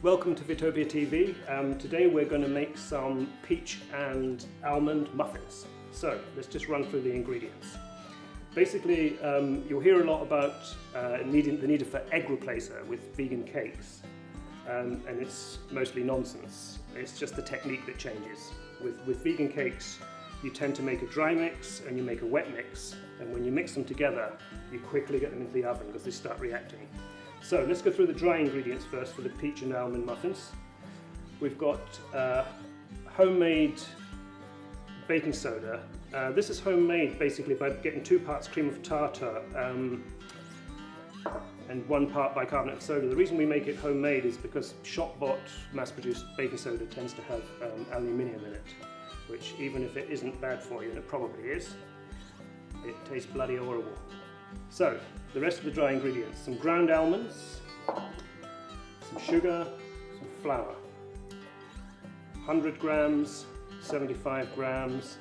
Welcome to Vitopia TV. Today we're going to make some peach and almond muffins. So let's just run through the ingredients. Basically, you'll hear a lot about the need for egg replacer with vegan cakes, and it's mostly nonsense. It's just the technique that changes. With vegan cakes, you tend to make a dry mix and you make a wet mix, and when you mix them together, you quickly get them into the oven because they start reacting. So let's go through the dry ingredients first for the peach and almond muffins. We've got homemade baking soda. This is homemade basically by getting 2 parts cream of tartar and 1 part bicarbonate of soda. The reason we make it homemade is because shop-bought, mass-produced baking soda tends to have aluminium in it, which even if it isn't bad for you, and it probably is, it tastes bloody horrible. So, the rest of the dry ingredients: some ground almonds, some sugar, some flour, 100 grams, 75 grams,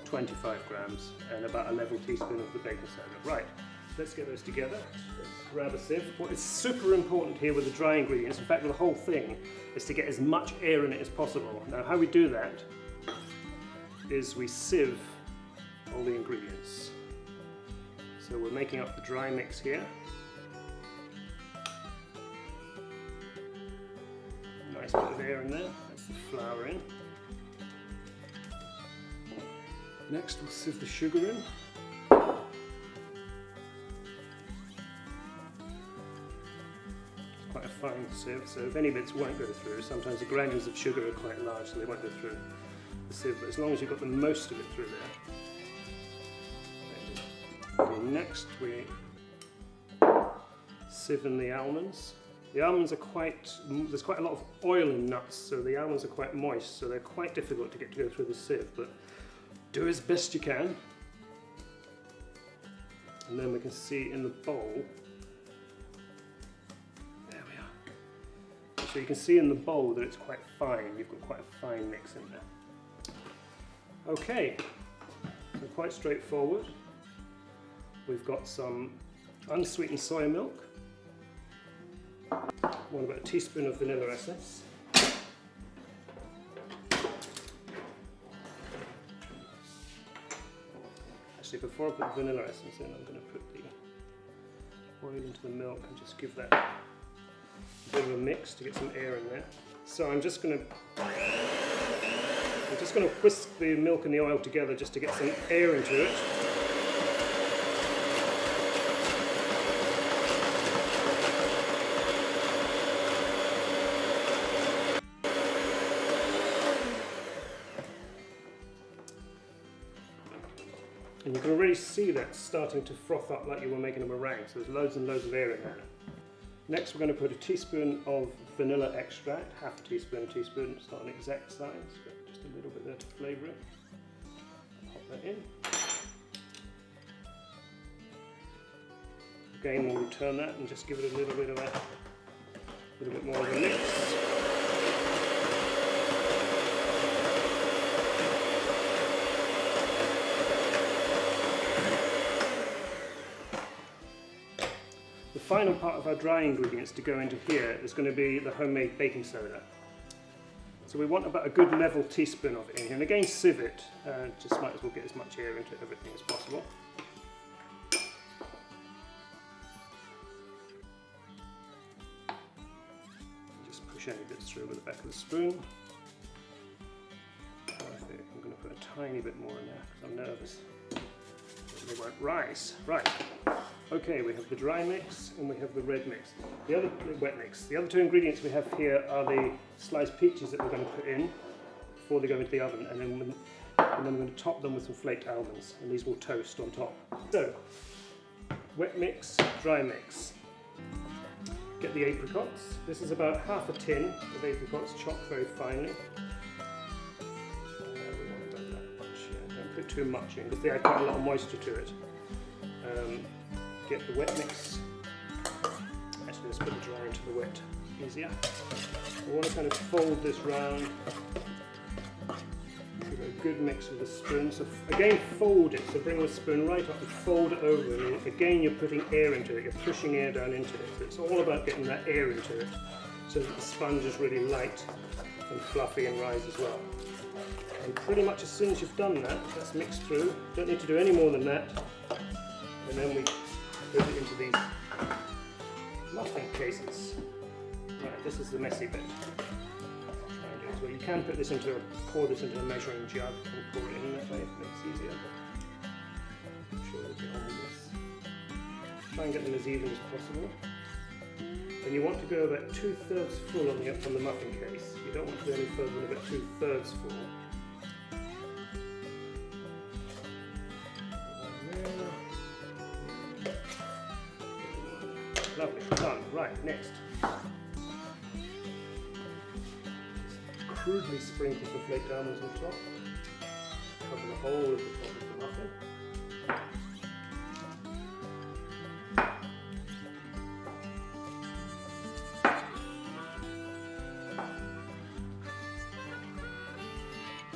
25 grams, and about a level teaspoon of the baking soda. Right, let's get those together. Let's grab a sieve. What is super important here with the dry ingredients, in fact with the whole thing, is to get as much air in it as possible. Now how we do that is we sieve all the ingredients. So we're making up the dry mix here. Nice bit of air in there. That's the flour in. Next we'll sieve the sugar in. It's quite a fine sieve, so if any bits won't go through, sometimes the granules of sugar are quite large so they won't go through the sieve, but as long as you've got the most of it through there. Okay, next we sieve in the almonds. The almonds are there's quite a lot of oil in nuts, so the almonds are quite moist, so they're quite difficult to get to go through the sieve, but do as best you can. And then we can see in the bowl, there we are. So you can see in the bowl that it's quite fine, you've got quite a fine mix in there. Okay, so quite straightforward. We've got some unsweetened soya milk, about a teaspoon of vanilla essence, actually before I put the vanilla essence in, I'm going to put the oil into the milk and just give that a bit of a mix to get some air in there. So I'm just going to whisk the milk and the oil together just to get some air into it. And you can already see that starting to froth up like you were making a meringue, so there's loads and loads of air in there. Next we're going to put a teaspoon of vanilla extract, half a teaspoon, it's not an exact size, but just a little bit there to flavour it. Pop that in. Again we'll return that and just give it a little bit more of a mix. The final part of our dry ingredients to go into here is going to be the homemade baking soda. So we want about a good level teaspoon of it in here, and again sieve it, just might as well get as much air into everything as possible. Just push any bits through with the back of the spoon. Perfect. I'm going to put a tiny bit more in there because I'm nervous they won't rise. Right. Okay, we have the dry mix and we have the red mix. The wet mix. The other 2 ingredients we have here are the sliced peaches that we're going to put in before they go into the oven, and then we're going to top them with some flaked almonds, and these will toast on top. So, wet mix, dry mix. Get the apricots. This is about half a tin of apricots chopped very finely. We won't do that much here. Don't put too much in because they add quite a lot of moisture to it. Get the wet mix. Actually, let's put the dry into the wet, easier. We want to kind of fold this round. Give it a good mix with a spoon. So again, fold it. So bring the spoon right up and fold it over. And again, you're putting air into it. You're pushing air down into it. So it's all about getting that air into it. so that the sponge is really light and fluffy and rise as well. And pretty much as soon as you've done that, that's mixed through. Don't need to do any more than that. And then we put it into these muffin cases. Right, this is the messy bit. Try and do it as well. You can put this pour this into a measuring jug and pour it in that way if it makes it easier. But I'm sure we'll get on with this. Try and get them as even as possible. And you want to go about 2/3 full on the muffin case. You don't want to go any further than about 2/3 full. Lovely, done. Right, next. Crudely sprinkle some flaked almonds on top. Cover the whole of the top of the muffin.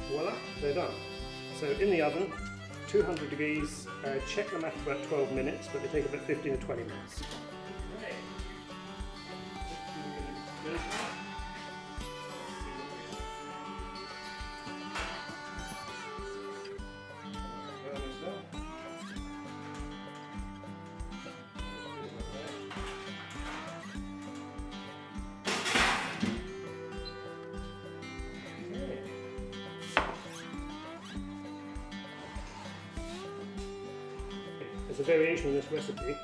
Voila, they're done. So in the oven, 200 degrees, check them after about 12 minutes, but they take about 15 to 20 minutes. As a variation in this recipe,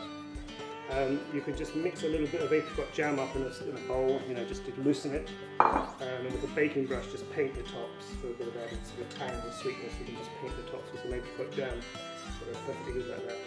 you can just mix a little bit of apricot jam up in a bowl, just to loosen it, and with a baking brush just paint the tops for a bit of added sort of tang and sweetness. You can just paint the tops with some apricot jam, so they're perfectly good like that.